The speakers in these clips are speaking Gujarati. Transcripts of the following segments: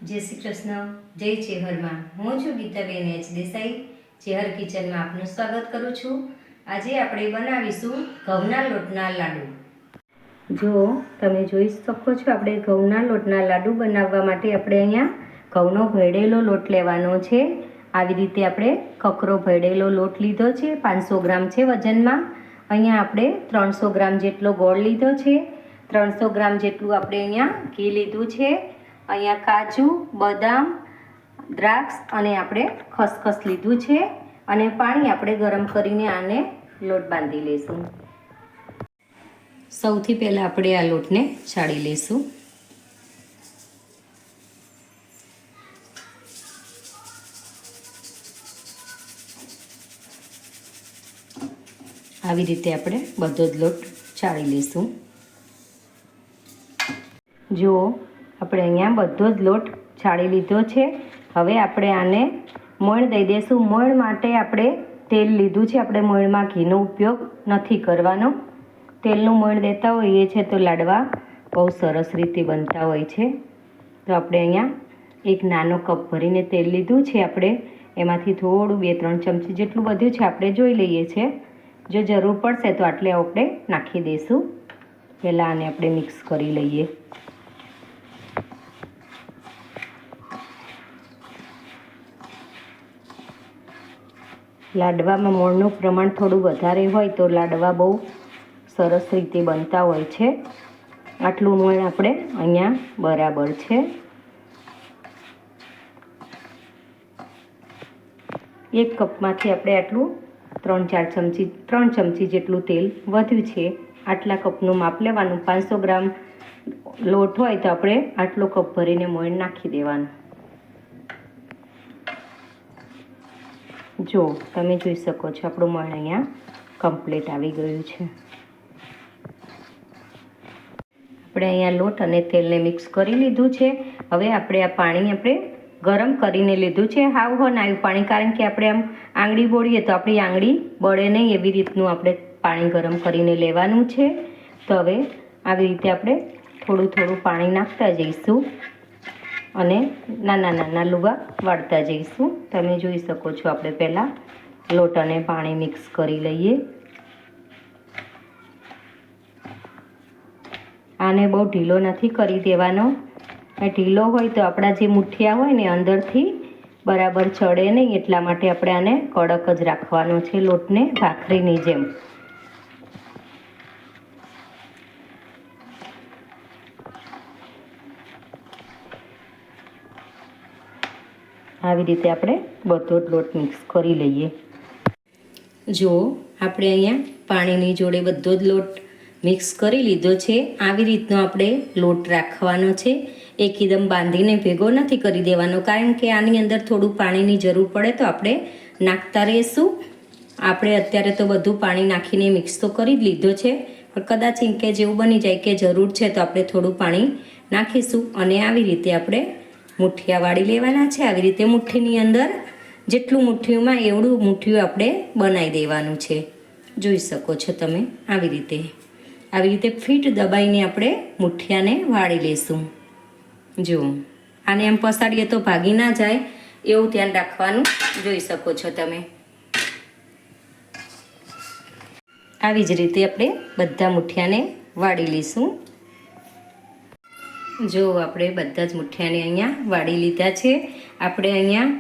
જય શ્રી કૃષ્ણ, જય ચેહરમાં। હું છું ગીતાબેન એચ દેસાઈ। ચેહર કિચનમાં આપનું સ્વાગત કરું છું। આજે આપણે બનાવીશું ઘઉંના લોટના લાડુ। જો તમે જોઈ શકો છો, આપણે ઘઉંના લોટના લાડુ બનાવવા માટે આપણે અહીંયા ઘઉંનો ભેળેલો લોટ લેવાનો છે। આવી રીતે આપણે કકરો ભેળેલો લોટ લીધો છે, 500 ગ્રામ છે વજનમાં। અહીંયા આપણે 300 ગ્રામ જેટલો ગોળ લીધો છે, 300 ગ્રામ જેટલું આપણે અહીંયા ઘી લીધું છે। અહીંયા કાજુ, બદામ, દ્રાક્ષ અને આપણે ખસખસ લીધું છે અને પાણી આપણે ગરમ કરીને આને લોટ બાંધી લેશું। સૌથી પહેલાં આપણે આ લોટને ચાળી લેશું। આવી રીતે આપણે બધો જ લોટ ચાળી લેશું। જો આપણે અહીંયા બધો જ લોટ ચાળી લીધો છે। હવે આપણે આને મોણ દઈ દઈશું। મોણ માટે આપણે તેલ લીધું છે। આપણે મોણમાં ઘીનો ઉપયોગ નથી કરવાનો। તેલનું મોણ દેતા હોઈએ છે તો લાડવા બહુ સરસ રીતે બનતા હોય છે। તો આપણે અહીંયા એક નાનો કપ ભરીને તેલ લીધું છે। આપણે એમાંથી થોડું 2-3 ચમચી જેટલું વધ્યું છે, આપણે જોઈ લઈએ છીએ। જો જરૂર પડશે તો આટલે આપણે નાખી દઈશું। પહેલાં આને આપણે મિક્સ કરી લઈએ। લાડવામાં મોણનું પ્રમાણ થોડું વધારે હોય તો લાડવા બહુ સરસ રીતે બનતા હોય છે। આટલું મોણ આપણે અહીંયા બરાબર છે। એક કપમાંથી આપણે આટલું 3 ચમચી જેટલું તેલ વધ્યું છે। આટલા કપનું માપ લેવાનું। 500 ગ્રામ લોટ હોય તો આપણે આટલો કપ ભરીને મોણ નાખી દેવાનું। જો તમે જોઈ શકો છો, આપણું મોણ અહીંયા કમ્પ્લીટ આવી ગયું છે। આપણે અહીંયા લોટ અને તેલને મિક્સ કરી લીધું છે। હવે આપણે આ પાણી આપણે ગરમ કરીને લીધું છે। હાવ હનાયું પાણી, કારણ કે આપણે આમ આંગળી બોળીએ તો આપણી આંગળી બળે નહીં, એવી રીતનું આપણે પાણી ગરમ કરીને લેવાનું છે। તો હવે આવી રીતે આપણે થોડું થોડું પાણી નાખતા જઈશું અને નાના નાના લુવા વાળતા જઈશું। તમે જોઈ શકો છો, આપણે પહેલાં લોટ અને પાણી મિક્સ કરી લઈએ। આને બહુ ઢીલો નથી કરી દેવાનો। ઢીલો હોય તો આપણા જે મુઠિયા હોય ને અંદરથી બરાબર ચડે નહીં, એટલા માટે આપણે આને કડક જ રાખવાનો છે, લોટને ભાખરીની જેમ। આવી રીતે આપણે બધો જ લોટ મિક્સ કરી લઈએ। જો આપણે અહીંયા પાણીની જોડે બધો જ લોટ મિક્સ કરી લીધો છે। આવી રીતનો આપણે લોટ રાખવાનો છે। એકદમ બાંધીને ભેગો નથી કરી દેવાનો, કારણ કે આની અંદર થોડું પાણીની જરૂર પડે તો આપણે નાખતા રહીશું। આપણે અત્યારે તો બધું પાણી નાખીને મિક્સ તો કરી જ લીધો છે, પણ કદાચ કે જેવું બની જાય કે જરૂર છે તો આપણે થોડું પાણી નાખીશું અને આવી રીતે આપણે મુઠિયા વાળી લેવાના છે। આવી રીતે મુઠ્ઠીની અંદર જેટલું મુઠ્ઠીમાં એવડું મુઠ્ઠીયું આપણે બનાવી દેવાનું છે। જોઈ શકો છો તમે, આવી રીતે ફીટ દબાઈને આપણે મુઠિયાને વાળી લઈશું। જુઓ, આને એમ પસાડીએ તો ભાગી ના જાય એવું ધ્યાન રાખવાનું। જોઈ શકો છો તમે, આવી જ રીતે આપણે બધા મુઠિયાને વાળી લઈશું। જો આપણે બધા જ મુઠિયાને અહીંયા વાળી લીધા છે। આપણે અહીંયા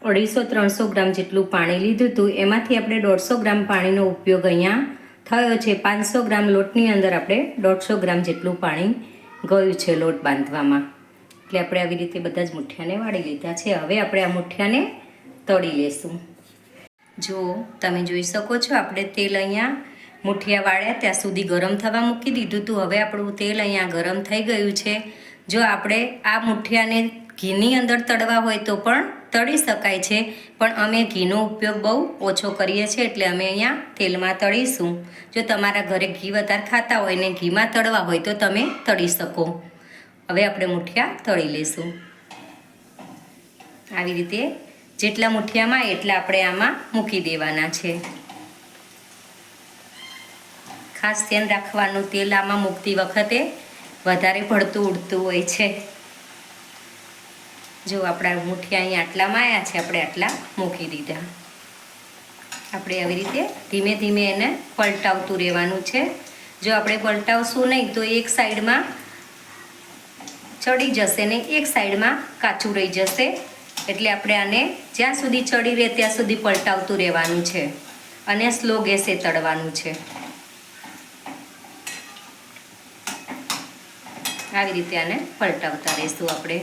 250-300 ગ્રામ જેટલું પાણી લીધું હતું, એમાંથી આપણે 150 ગ્રામ પાણીનો ઉપયોગ અહીંયા થયો છે। 500 ગ્રામ લોટની અંદર આપણે 150 ગ્રામ જેટલું પાણી ગયું છે લોટ બાંધવામાં। એટલે આપણે આવી રીતે બધા જ મુઠિયાને વાળી લીધા છે। હવે આપણે આ મુઠિયાને તળી લેશું। જો તમે જોઈ શકો છો, આપણે તેલ અહીંયા મુઠિયા વાળ્યા ત્યાં સુધી ગરમ થવા મૂકી દીધું હતું। હવે આપણું તેલ અહીંયા ગરમ થઈ ગયું છે। જો આપણે આ મુઠિયાને ઘીની અંદર તળવા હોય તો પણ તળી શકાય છે, પણ અમે ઘીનો ઉપયોગ બહુ ઓછો કરીએ છીએ, એટલે અમે અહીંયા તેલમાં તળીશું। જો તમારા ઘરે ઘી વધારે ખાતા હોય ને ઘીમાં તળવા હોય તો તમે તળી શકો। હવે આપણે મુઠિયા તળી લઈશું। આવી રીતે જેટલા મુઠિયામાં એટલા આપણે આમાં મૂકી દેવાના છે। ખાસ ધ્યાન રાખવાનું, તેલ આમાં મૂકતી વખતે વધારે પડતું ઉડતું હોય છે। જો આપણા મુઠિયા અહીંયા આટલામાં આવ્યા છે, આપણે આટલા મૂકી દીધા. આપણે આવી રીતે ધીમે ધીમે એને પલટાવતું રહેવાનું છે. જો આપણે પલટાવશું નહીં તો એક સાઈડમાં ચડી જશે ને એક સાઈડમાં કાચું રહી જશે. એટલે આપણે આને જ્યાં સુધી ચડી રહે ત્યાં સુધી પલટાવતું રહેવાનું છે અને સ્લો ગેસે તળવાનું છે. આવી રીતે આને પલટાવતા રહીશું આપણે.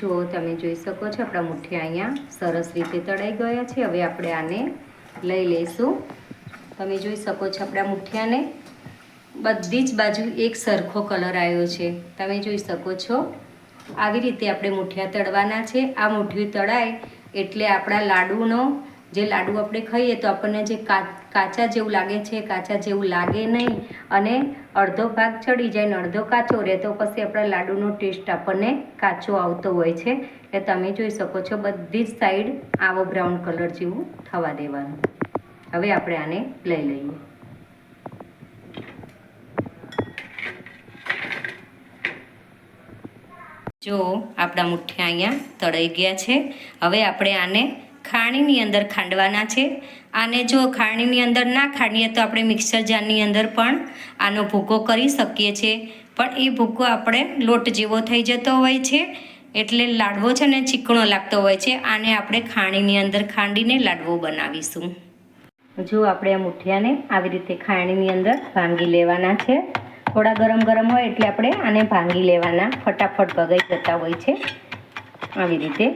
જો તમે જોઈ શકો છો આપણા મુઠિયા અહીંયા સરસ રીતે તળાઈ ગયા છે. હવે આપણે આને લઈ લઈશું. તમે જોઈ શકો છો આપણા મુઠિયાને બધી જ બાજુ એક સરખો કલર આવ્યો છે. તમે જોઈ શકો છો આવી રીતે આપણે મુઠિયા તળવાના છે. આ મુઠિયું તળાય એટલે આપણા લાડુનો જે લાડુ આપણે ખાઈએ તો આપણને જે કાચા જેવું લાગે છે, કાચા જેવું લાગે નહીં અને અડધો ભાગ ચડી જાય ને અડધો કાચો રહે તો પછી આપણા લાડુનો ટેસ્ટ આપણને કાચો આવતો હોય છે. એટલે તમે જોઈ શકો છો બધી જ સાઈડ આવો બ્રાઉન કલર જેવું થવા દેવાનું. હવે આપણે આને લઈ લઈએ. જો આપણા મુઠિયા અહીંયા તળાઈ ગયા છે. હવે આપણે આને ખાણીની અંદર ખાંડવાના છે. આને જો ખાણીની અંદર ના ખાંડીએ તો આપણે મિક્સર જારની અંદર પણ આનો ભૂકો કરી શકીએ છીએ. પણ એ ભૂકો આપણે લોટ જેવો થઈ જતો હોય છે એટલે લાડવો છે ને ચીકણો લાગતો હોય છે. આને આપણે ખાણીની અંદર ખાંડીને લાડવો બનાવીશું. જો આપણે આ મુઠિયાને આવી રીતે ખાણીની અંદર ભાંગી લેવાના છે. થોડા ગરમ ગરમ હોય એટલે આપણે આને ભાંગી લેવાના, ફટાફટ ભગાઈ જતા હોય છે. આવી રીતે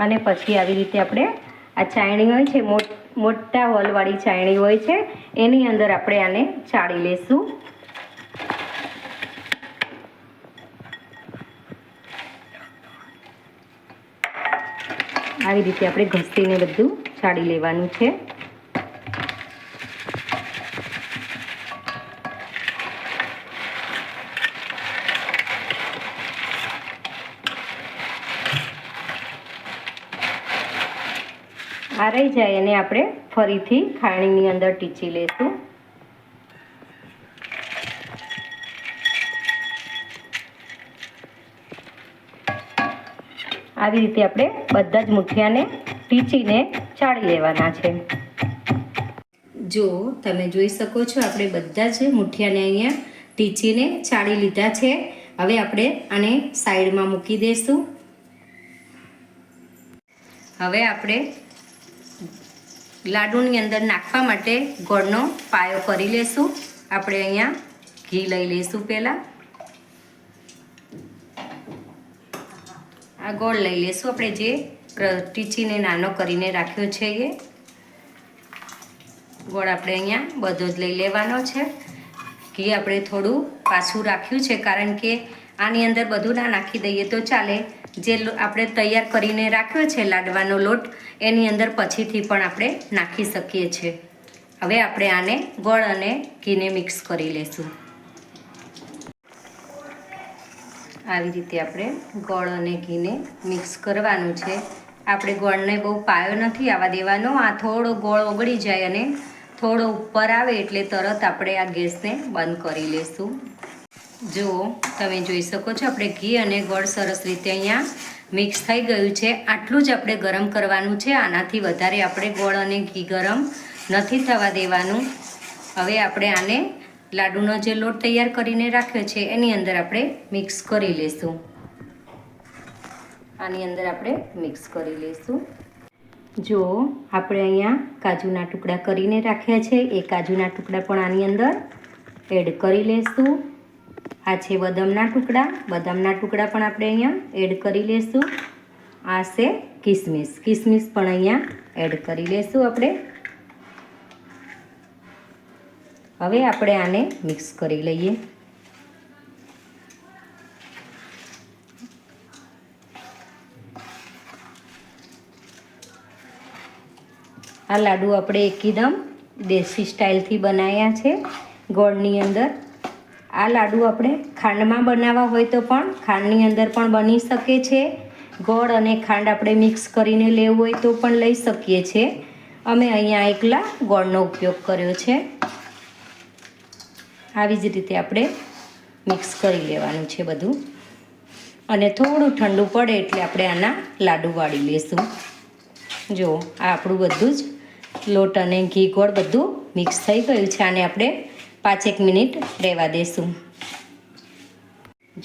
અને પછી આવી રીતે આપણે આ ચાયણી હોય છે, મોટા હોલવાળી ચાયણી હોય છે, એની અંદર આપણે આને ચાળી લેશું. આવી રીતે આપણે ઘસીને બધું ચાળી લેવાનું છે. આ રહી જાય એને આપણે ફરીથી ખાણીની અંદર ટીચી લઈશું. આવી રીતે આપણે બધા જ મુઠિયાને ટીચીને ચાળી લેવાના છે. જો તમે જોઈ શકો છો આપણે બધા જ મુઠિયાને અહીંયા ટીચીને ચાળી લીધા છે. હવે આપણે આને સાઈડમાં મૂકી દઈશું. હવે આપણે લાડુની અંદર નાખવા માટે ગોળનો પાયો કરી લેશું. આપણે અહીંયા ઘી લઈ લઈશું. પહેલાં આ ગોળ લઈ લઈશું આપણે જે ટીચીને નાનો કરીને રાખ્યો છે. એ ગોળ આપણે અહીંયા બધો જ લઈ લેવાનો છે. ઘી આપણે થોડું પાછું રાખ્યું છે કારણ કે આની અંદર બધું ના નાખી દઈએ તો ચાલે. જે આપણે તૈયાર કરીને રાખ્યો છે લાડવાનો લોટ એની અંદર પછીથી પણ આપણે નાખી શકીએ છીએ. હવે આપણે આને ગોળ અને ઘીને મિક્સ કરી લઈશું. આવી રીતે આપણે ગોળ અને ઘીને મિક્સ કરવાનું છે. આપણે ગોળને બહુ પાયો નથી આવવા દેવાનો. આ થોડો ગોળ ઓગળી જાય અને થોડો ઉપર આવે એટલે તરત આપણે આ ગેસને બંધ કરી લઈશું. જો તમે જોઈ શકો છો આપણે ઘી અને ગોળ સરસ રીતે અહીંયા મિક્સ થઈ ગયું છે. આટલું જ આપણે ગરમ કરવાનું છે. આનાથી વધારે આપણે ગોળ અને ઘી ગરમ નથી થવા દેવાનું. હવે આપણે આને લાડુનો જે લોટ તૈયાર કરીને રાખ્યો છે એની અંદર આપણે મિક્સ કરી લઈશું. આની અંદર આપણે મિક્સ કરી લઈશું. જો આપણે અહીંયા કાજુના ટુકડા કરીને રાખ્યા છે એ કાજુના ટુકડા પણ આની અંદર એડ કરી લઈશું. આ છે બદામના ટુકડા. બદામના ટુકડા પણ આપણે અહીંયા એડ કરી લઈશું. આ છે કિસમિસ. કિસમિસ પણ અહીંયા એડ કરી લઈશું આપણે. હવે આપણે આને મિક્સ કરી લઈએ. આ લાડુ આપણે એકદમ દેશી સ્ટાઇલથી બનાવ્યા છે ગોળની અંદર. આ લાડુ આપણે ખાંડમાં બનાવવા હોય તો પણ ખાંડની અંદર પણ બની શકે છે. ગોળ અને ખાંડ આપણે મિક્સ કરીને લેવું હોય તો પણ લઈ શકીએ છીએ. અમે અહીંયા એકલા ગોળનો ઉપયોગ કર્યો છે. આવી જ રીતે આપણે મિક્સ કરી લેવાનું છે બધું. અને થોડું ઠંડુ પડે એટલે આપણે આના લાડુ વાળી લઈશું. જો આ આપણું બધું જ લોટ અને ઘી ગોળ બધું મિક્સ થઈ ગયું છે. આને આપણે 5-1 મિનિટ રહેવા દઈશું.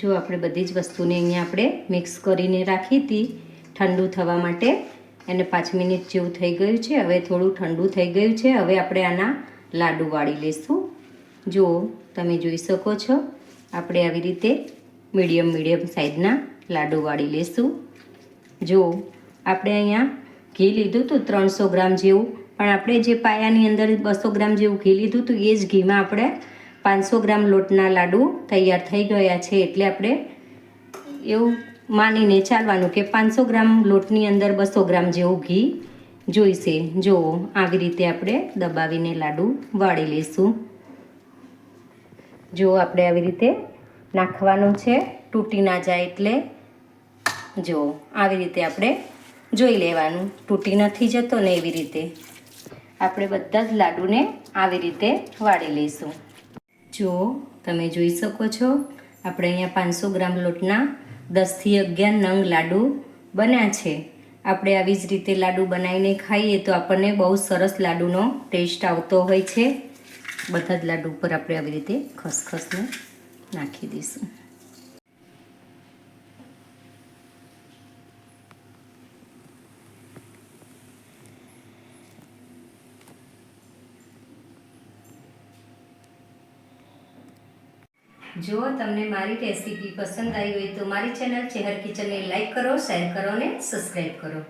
જો આપણે બધી જ વસ્તુને અહીંયા આપણે મિક્સ કરીને રાખી હતી ઠંડુ થવા માટે. એને 5 મિનિટ જેવું થઈ ગયું છે. હવે થોડું ઠંડુ થઈ ગયું છે. હવે આપણે આના લાડુ વાળી લઈશું. જો તમે જોઈ શકો છો આપણે આવી રીતે મીડિયમ સાઈઝના લાડુ વાળી લઈશું. જો આપણે અહીંયા ઘી લીધું હતું 300 ગ્રામ જેવું, પણ આપણે જે પાયાની અંદર 200 ગ્રામ જેવું ઘી લીધું હતું એ જ ઘીમાં આપણે 500 ગ્રામ લોટના લાડુ તૈયાર થઈ ગયા છે. એટલે આપણે એવું માનીને ચાલવાનું કે 500 ગ્રામ લોટની અંદર 200 ગ્રામ જેવું ઘી જોઈશે. જો આવી રીતે આપણે દબાવીને લાડુ વાળી લઈશું. જો આપણે આવી રીતે નાખવાનું છે, તૂટી ના જાય એટલે. જો આવી રીતે આપણે જોઈ લેવાનું, તૂટી નથી જતો ને એવી રીતે આપણે બધા જ લાડુને આવી રીતે વાળી લઈશું. જો તમે જોઈ શકો છો આપણે અહીંયા 500 ગ્રામ લોટના 10થી 11 નંગ લાડુ બન્યા છે. આપણે આવી જ રીતે લાડુ બનાવીને ખાઈએ તો આપણને બહુ સરસ લાડુનો ટેસ્ટ આવતો હોય છે. બધા જ લાડુ ઉપર આપણે આવી રીતે ખસખસને નાખી દઈશું. જો તમને મારી રેસીપી પસંદ આવી હોય તો મારી ચેનલ ચેહર કિચનને લાઈક કરો, શેર કરો અને સબસ્ક્રાઈબ કરો.